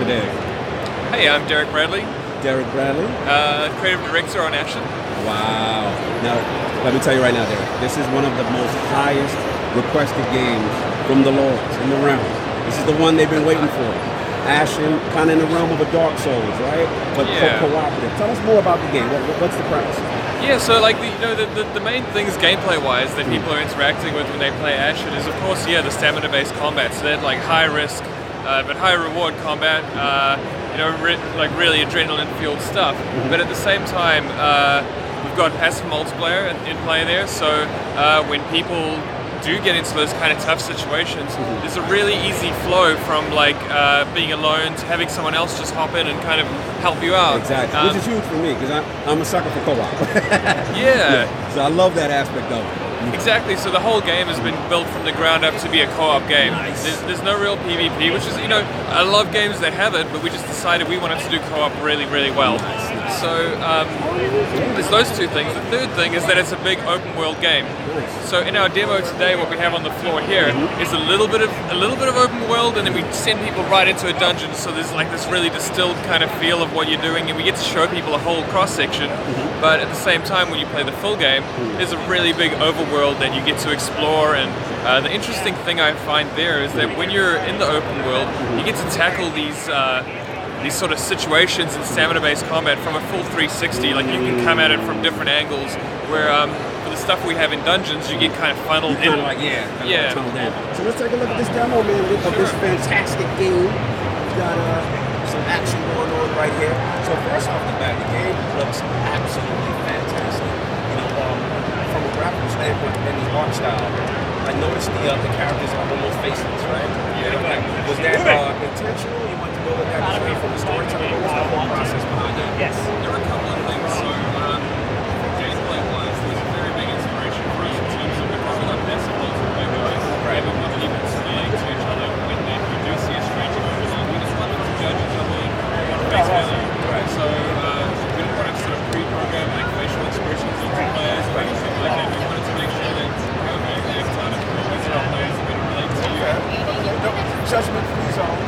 today? Hey, I'm Derek Bradley. Derek Bradley? Creative Director on Ashen. Wow. Now, let me tell you right now, Derek, this is one of the most highest requested games from the Lords in the realm. This is the one they've been waiting for. Ashen, kind of in the realm of a Dark Souls, right? But cooperative. Tell us more about the game. What's the premise? Yeah, so like the main things gameplay-wise that people are interacting with when they play Ashen is, of course, the stamina-based combat. So they're like high risk but high reward combat. Like really adrenaline-fueled stuff. But at the same time, we've got passive multiplayer in play there. So when people do get into those kind of tough situations, there's a really easy flow from like being alone to having someone else just hop in and kind of help you out. Exactly, which is huge for me because I'm a sucker for co-op. Yeah. So I love that aspect of it. Exactly, so the whole game has been built from the ground up to be a co-op game. Nice. There's no real PvP, which is, I love games that have it, but we just decided we wanted to do co-op really, really well. Nice. So there's those two things. The third thing is that it's a big open world game. So in our demo today, what we have on the floor here is a little bit of open world, and then we send people right into a dungeon. So there's like this really distilled kind of feel of what you're doing, and we get to show people a whole cross section. But at the same time, when you play the full game, there's a really big overworld that you get to explore. And the interesting thing I find there is that when you're in the open world, you get to tackle these sort of situations in stamina-based combat from a full 360. Like you can come at it from different angles. Where for the stuff we have in dungeons, you get kind of funneled in. Tunneled in. So let's take a look at this demo, man, of this fantastic game. We've got some action going on right here. So first off the bat, the game looks absolutely fantastic. From a graphical standpoint and the art style, I noticed the characters are almost faceless, right? Yeah. Was that intentional? You want to go with that from the storytelling? What was the whole process behind that? Yes. There were a couple of things. So gameplay-wise, there was a very big inspiration for us in terms of because we got massive multiplayer guys, right? We want people to relate to each other when we do see a stranger going along. We just want them to judge each other on face value. Right. So we didn't want to sort of pre-program like facial expressions into players or anything like that. We wanted to make sure that every time we always our players are going to relate to you. Judgment-free zone.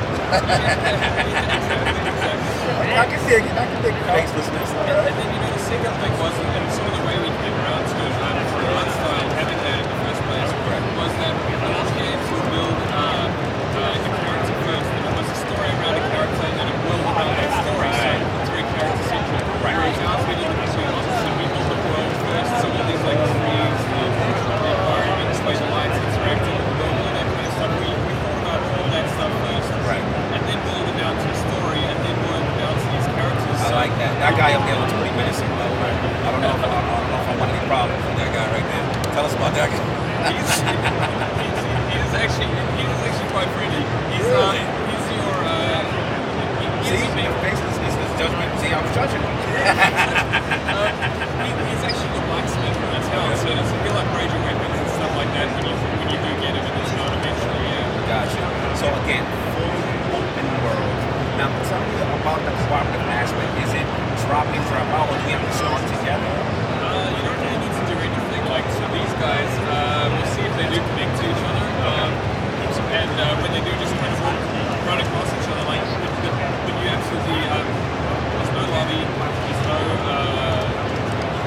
I can dig facelessness. And then the second thing was, and sort of the way we came around to it, for an art style, having that in the first place, was that a lot of games will build a character first, and almost a story around a character, and then a world around that story. So it's very character-centric. Whereas ours, we did the two opposites. So we built the world first, so all these like trees, the environments, like the lights interacting with the world, all that kind of stuff. We thought about all that stuff first, and then boiled it down to a story, and then boiled it down to these characters. I like that. That guy up there looks pretty menacing, by the way. I don't know if I want any problems with that guy right there. Tell us about that guy. He is actually quite friendly. He's really? He's your see, facelessness is judgment. See, I was judging him. He's actually the blacksmith in this town, so he'll upgrade your weapons and stuff like that when you do get him in this town eventually. Yeah. Gotcha. So again, fully open world. Now, tell me about the cooperative aspect. Is it drop in, drop out, or do you have to start together? You don't really need to do anything. Like, so these guys, we'll see if they do connect to each other. And when they do, just kind of run across each other. Like, but you absolutely, there's no lobby, there's no,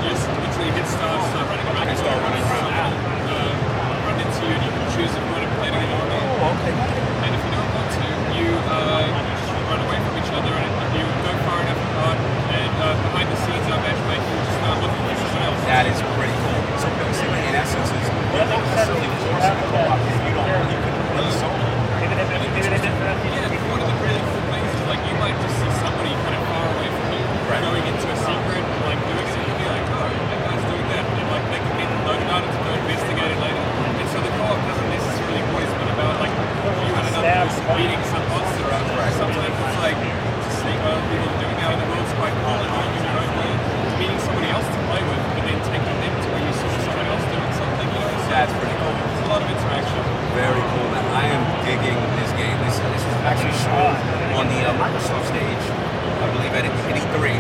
you just literally hit start, start running around. Start running around. Run into you, and you can choose if you want to play together or not. Oh, okay. And if you don't want to, you just run away from each other, and you go far enough apart, and behind the scenes, our matchmaking will just start looking for someone else. That is pretty cool. So basically, in essence, is you're not necessarily forcing a co-op if you don't want to play solo. Yeah, one of the really cool things is like you might just see somebody kind of far away from you going into a secret and like doing it, and you'll be like, oh, that guy's doing that, and like they can get noted out to go investigate it later. And so the co-op doesn't necessarily always been about like you and another person beating some monster up. Sometimes it's like just seeing what other people are doing out in the world is quite cool, and doing your own way, meeting somebody else to play with, and then taking them to where you saw someone else doing something. So that's pretty cool. There's a lot of interaction. Very cool. Now, I am digging this game. This is actually shown on the Microsoft stage, I believe at hitting 3.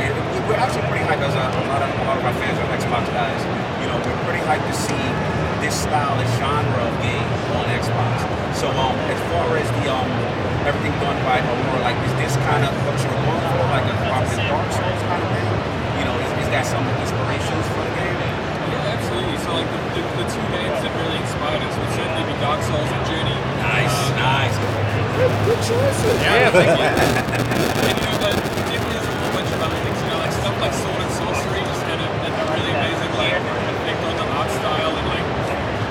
And we're actually pretty hyped as a lot of our fans are Xbox guys. We're pretty hyped to see this style, this genre of game on Xbox. So as far as the everything done by a more like, is this kind of what you're going for, like a cooperative Dark Souls kind of thing? You know, is that some inspirations for the game? Yeah, absolutely. So like the two games that really inspired us would certainly be Dark Souls and Journey. Nice. Good choices. Yeah, thank you. And you know, but there was a whole bunch of other things, you know, like stuff like Sword and Sorcery just had a really amazing like effect on the art style and like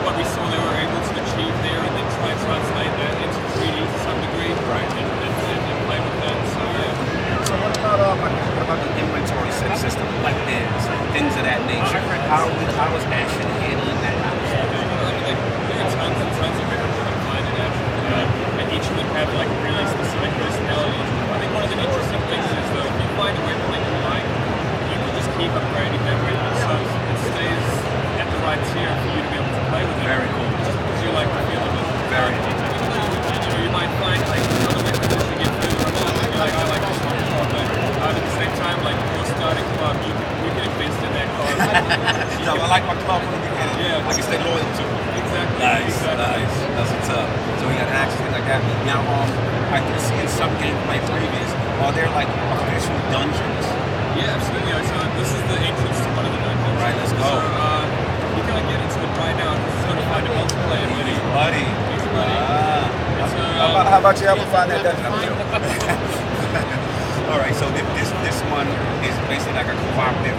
what we saw they were able to achieve there, and then try and translate that into 3D to some degree, right? And play with that. So yeah. So what about the inventory system, weapons, things of that nature? How is Ashen handling that? I mean, there are tons and tons of weapons you can find in Ashen, and each of them have like really specific personalities. I think one of the interesting things is though, if you find a weapon that you like, you can just keep upgrading that weapon so it stays at the right tier for you to be able to play with it. Very cool. Just because you like the feel of it. Very cool. You might find like other weapons as you get further along. You're like, I like this one more, but at the same time, like your starting club, you can invest in that club. So I like my club from the beginning. Yeah, I can stay loyal to it. Exactly. Nice. That's what's up. So we got access like that. Now, I can see in some gameplay previous, are there like official dungeons? Yeah, absolutely. So this is the entrance to one of the dungeons. Right, let's go. So you can't get into it right now because it's going to find a multiplayer buddy. Buddy. How about you help me find that dungeon? All right, so this one is basically like a cooperative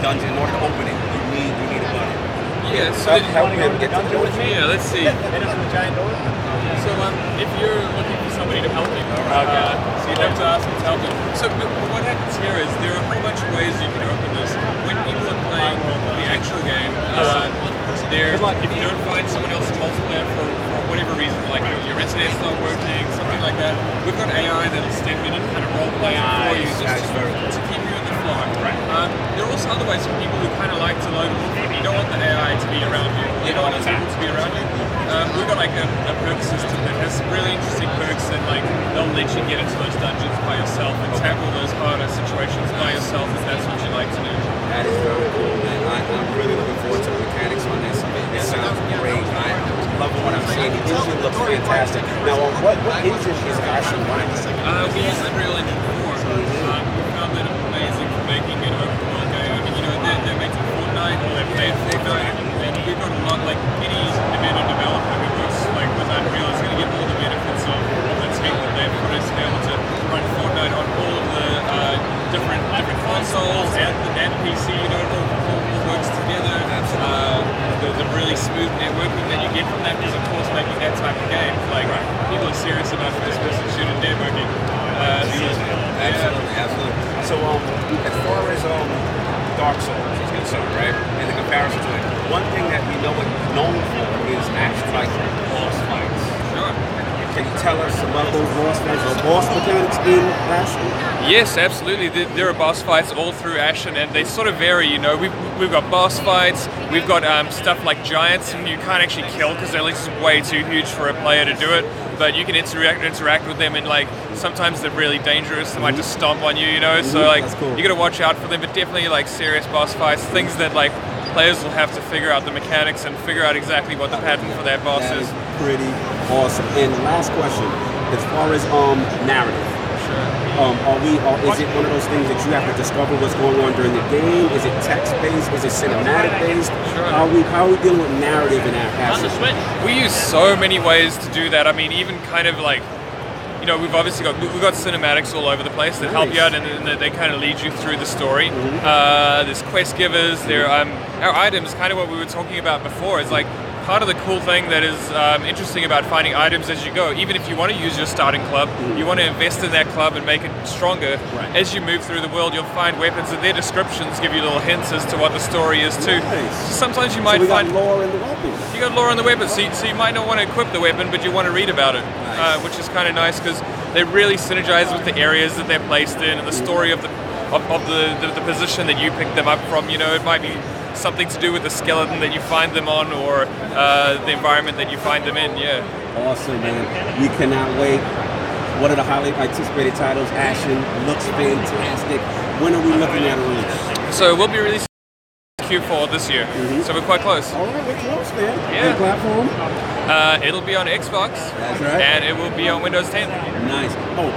dungeon. In order to open it, you need a buddy. Yeah, so help me get the dungeon with me. Yeah, let's see. Head up to the giant door. So if you're looking for somebody to help you, so you'd have to ask them to help you. So what happens here is there are a whole bunch of ways you can open this. When people are playing the actual game, if you don't find someone else in multiplayer for whatever reason, like your internet's not working, something like that, we've got AI that'll step in and kind of role play for you just to keep you in the flow. Right. There are also other ways for people who kind of like to load it. You don't want the AI to be around you. You don't want other people to be around you. We've got like a perk system that has some really interesting perks that like they'll let you get into those dungeons by yourself and tackle those harder situations by yourself if that's what you like to do. That is very cool, man. I'm really looking forward to the mechanics on this. It sounds great. I love what I'm seeing. The engine looks fantastic. Now, what engine is Ashen running? We use Unreal Engine 4. We found that amazing for making an open world game. I mean, you know, they're making Fortnite, or they've made Fortnite, and we've got a lot, like any independent developer who works like with Unreal is going to get all the benefits of the tech that they've put us to be able to run Fortnite on all of the different consoles and PC. You know, it all works together. The really smooth networking that you get from that is, of course, making that type of game. Like people are serious about first-person shooter networking. Absolutely. So, as far as Dark Souls is concerned, right, in the comparison to it, one thing that we know it's known for is actually like boss fights. Sure. Can you tell us about those boss fights or boss mechanics in Ashen? Yes, absolutely. There are boss fights all through Ashen, and they sort of vary. You know, we've got boss fights. We've got stuff like giants, and you can't actually kill because they're just way too huge for a player to do it. But you can interact with them, and like sometimes they're really dangerous. They might just stomp on you. You know, so like cool. You got to watch out for them. But definitely like serious boss fights, things that like players will have to figure out the mechanics and figure out exactly what the pattern for that boss is. Pretty awesome. And last question, as far as narrative. Is it one of those things that you have to discover what's going on during the game? Is it text-based? Is it cinematic-based? Sure. How are we dealing with narrative in our passage? We use so many ways to do that. I mean, even kind of like, you know, we've got cinematics all over the place that help you out, and they kind of lead you through the story. There's quest givers. Our items, kind of what we were talking about before, is like part of the cool thing that is interesting about finding items as you go. Even if you want to use your starting club, you want to invest in that club and make it stronger. Right. As you move through the world, you'll find weapons, and their descriptions give you little hints as to what the story is too. Nice. Sometimes you might find lore in the weapons. You got lore in the weapons, so you might not want to equip the weapon, but you want to read about it, which is kind of nice because they really synergize with the areas that they're placed in and the story of the position that you pick them up from. You know, it might be something to do with the skeleton that you find them on, or the environment that you find them in. Yeah. Awesome, man. We cannot wait. What are the highly anticipated titles? Ashen looks fantastic. When are we looking at release? So we'll be releasing Q4 this year, so we're quite close. All right, we're close, man. Yeah. And platform? It'll be on Xbox. That's right. And it will be on Windows 10. Nice. Oh,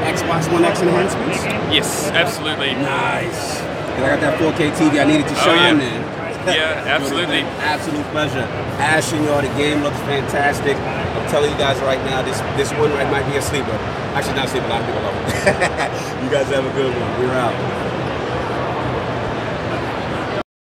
Xbox One X enhancements? Yes, absolutely. Nice. I got that 4K TV I needed to shine, man. Yeah, absolutely. Absolute pleasure. Ashen, y'all, the game looks fantastic. I'm telling you guys right now, this one might be a sleeper. Actually, not a sleeper. A lot of people love it. You guys have a good one. We're out.